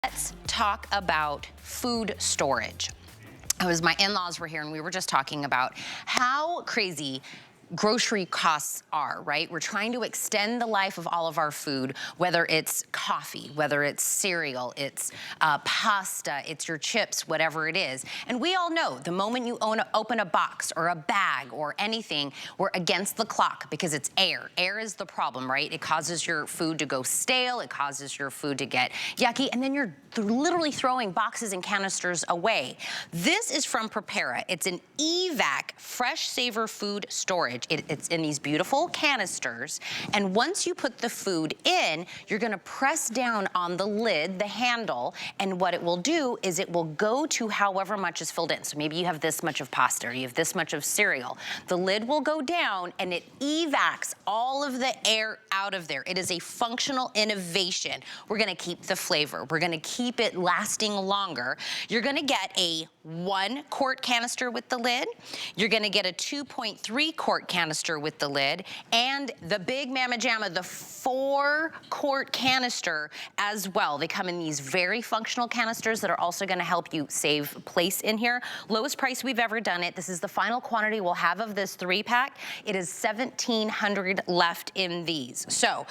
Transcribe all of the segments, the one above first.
Let's talk about food storage. My in-laws were here and we were just talking about how crazy grocery costs are, right? We're trying to extend the life of all of our food, whether it's coffee, whether it's cereal, it's pasta, it's your chips, whatever it is. And we all know the moment you open a box or a bag or anything, we're against the clock because it's air. Air is the problem, right? It causes your food to go stale, it causes your food to get yucky, and then you're literally throwing boxes and canisters away. This is from Prepara. It's an Evak Fresh Saver food storage. It's in these beautiful canisters, and once you put the food in, you're gonna press down on the lid, the handle, and what it will do is it will go to however much is filled in. So maybe you have this much of pasta, or you have this much of cereal. The lid will go down and it evacs all of the air out of there. It is a functional innovation. We're gonna keep the flavor. We're gonna keep it lasting longer. You're gonna get a 1-quart canister with the lid. You're gonna get a 2.3-quart canister with the lid, and the big Mama Jamma, the 4-quart canister as well. They come in these very functional canisters that are also gonna help you save place in here. Lowest price we've ever done it. This is the final quantity we'll have of this 3-pack. It is 1,700 left in these. So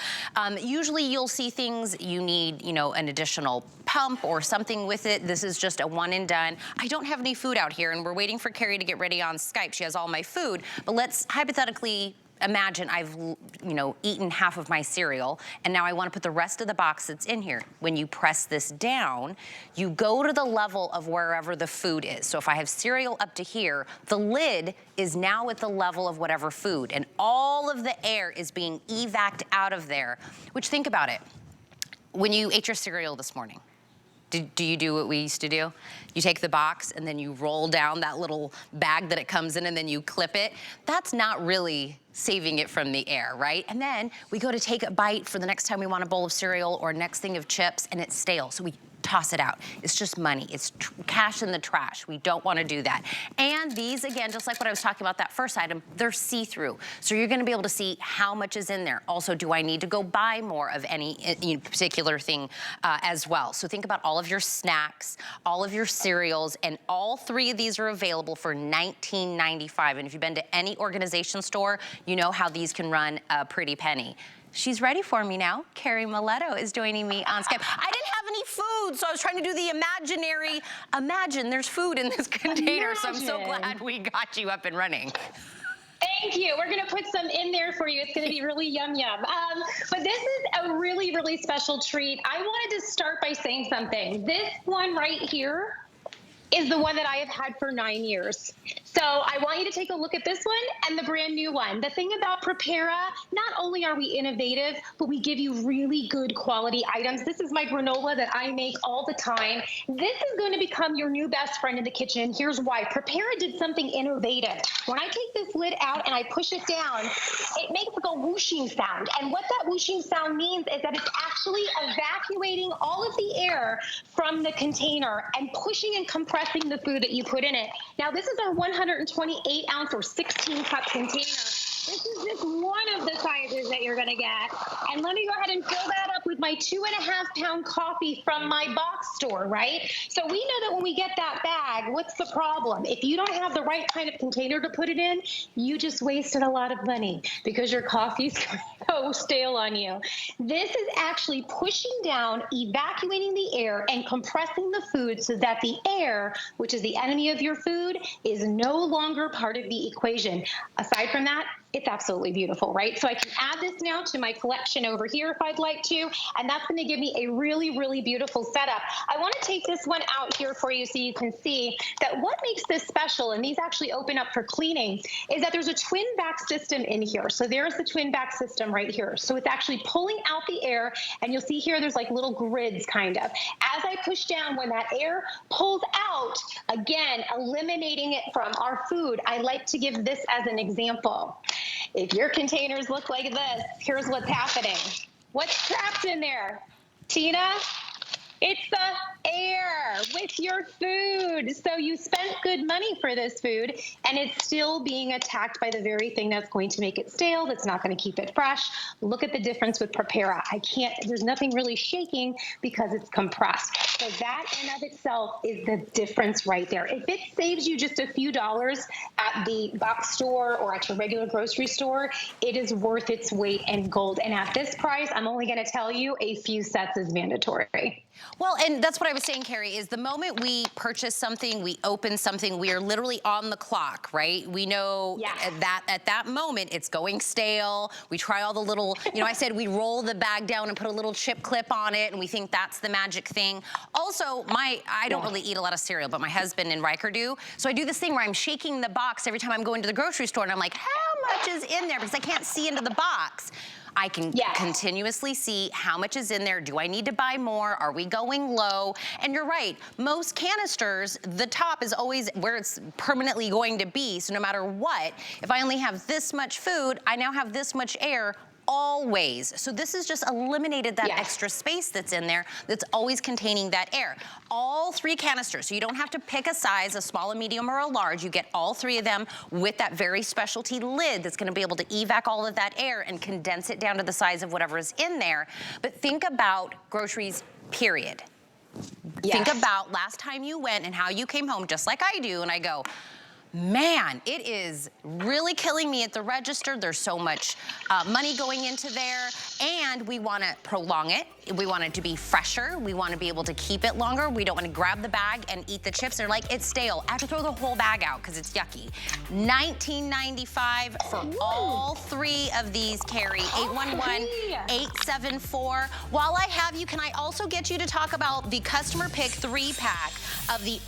usually you'll see things you need, an additional pump or something with it. This is just a one and done. I don't have any food out here and we're waiting for Carrie to get ready on Skype. She has all my food, but let's hypothetically imagine I've, eaten half of my cereal and now I want to put the rest of the box that's in here. When you press this down, you go to the level of wherever the food is. So if I have cereal up to here, the lid is now at the level of whatever food, and all of the air is being evac'd out of there, which, think about it. When you ate your cereal this morning, do you do what we used to do? You take the box and then you roll down that little bag that it comes in and then you clip it. That's not really saving it from the air, right? And then we go to take a bite for the next time we want a bowl of cereal or next thing of chips and it's stale, so we toss it out. It's just money. It's cash in the trash. We don't want to do that. And these, again, just like what I was talking about that first item, they're see-through. So you're going to be able to see how much is in there. Also, do I need to go buy more of any particular thing as well? So think about all of your snacks, all of your cereals, and all 3 of these are available for $19.95. And if you've been to any organization store, you know how these can run a pretty penny. She's ready for me now. Carrie Miletto is joining me on Skype. I didn't have any food, so I was trying to do the imaginary. Imagine there's food in this container, so I'm so glad we got you up and running. Thank you. We're going to put some in there for you. It's going to be really yum. But this is a really, really special treat. I wanted to start by saying something. This one right here is the one that I have had for 9 years. So I want you to take a look at this one and the brand new one. The thing about Prepara, not only are we innovative, but we give you really good quality items. This is my granola that I make all the time. This is going to become your new best friend in the kitchen. Here's why. Prepara did something innovative. When I take this lid out and I push it down, it makes like a whooshing sound. And what that whooshing sound means is that it's actually evacuating all of the air from the container and pushing and compressing the food that you put in it. Now, this is our 128 ounce or 16 cup container. This is just one of the sizes that you're going to get. And let me go ahead and fill that up with my 2.5 pound coffee from my box store, right? So we know that when we get that bag, what's the problem? If you don't have the right kind of container to put it in, you just wasted a lot of money because your coffee's going to go stale on you. This is actually pushing down, evacuating the air, and compressing the food so that the air, which is the enemy of your food, is no longer part of the equation. Aside from that, it's absolutely beautiful, right? So I can add this now to my collection over here if I'd like to, and that's going to give me a really, really beautiful setup. I want to take this one out here for you so you can see that what makes this special, and these actually open up for cleaning, is that there's a twin back system in here. So there's the twin back system right here. So it's actually pulling out the air, and you'll see here there's like little grids kind of. As I push down, when that air pulls out, again, eliminating it from our food, I like to give this as an example. If your containers look like this, here's what's happening. What's trapped in there? Tina? It's the air with your food. So you spent good money for this food, and it's still being attacked by the very thing that's going to make it stale, that's not going to keep it fresh. Look at the difference with Prepara. There's nothing really shaking because it's compressed. So that in of itself is the difference right there. If it saves you just a few dollars at the box store or at your regular grocery store, it is worth its weight in gold. And at this price, I'm only going to tell you a few sets is mandatory. Well, and that's what I was saying, Carrie, is the moment we purchase something, we open something, we are literally on the clock, right? We know that at that moment it's going stale. We try all the little, you know, I said we roll the bag down and put a little chip clip on it, and we think that's the magic thing. Also, I don't really eat a lot of cereal, but my husband and Riker do. So I do this thing where I'm shaking the box every time I'm going to the grocery store, and I'm like, how much is in there? Because I can't see into the box. I can continuously see how much is in there. Do I need to buy more? Are we going low? And you're right, most canisters, the top is always where it's permanently going to be. So no matter what, if I only have this much food, I now have this much air always. So this has just eliminated that extra space that's in there that's always containing that air. All 3 canisters, so you don't have to pick a size, a small, a medium, or a large. You get all 3 of them with that very specialty lid that's gonna be able to evac all of that air and condense it down to the size of whatever is in there. But think about groceries, period. Think about last time you went and how you came home, just like I do, and I go, man, it is really killing me at the register. There's so much money going into there, and we want to prolong it. We want it to be fresher. We want to be able to keep it longer. We don't want to grab the bag and eat the chips. They're like, it's stale. I have to throw the whole bag out because it's yucky. $19.95 for all 3 of these, Carrie. 811-874. While I have you, can I also get you to talk about the customer pick 3-pack of the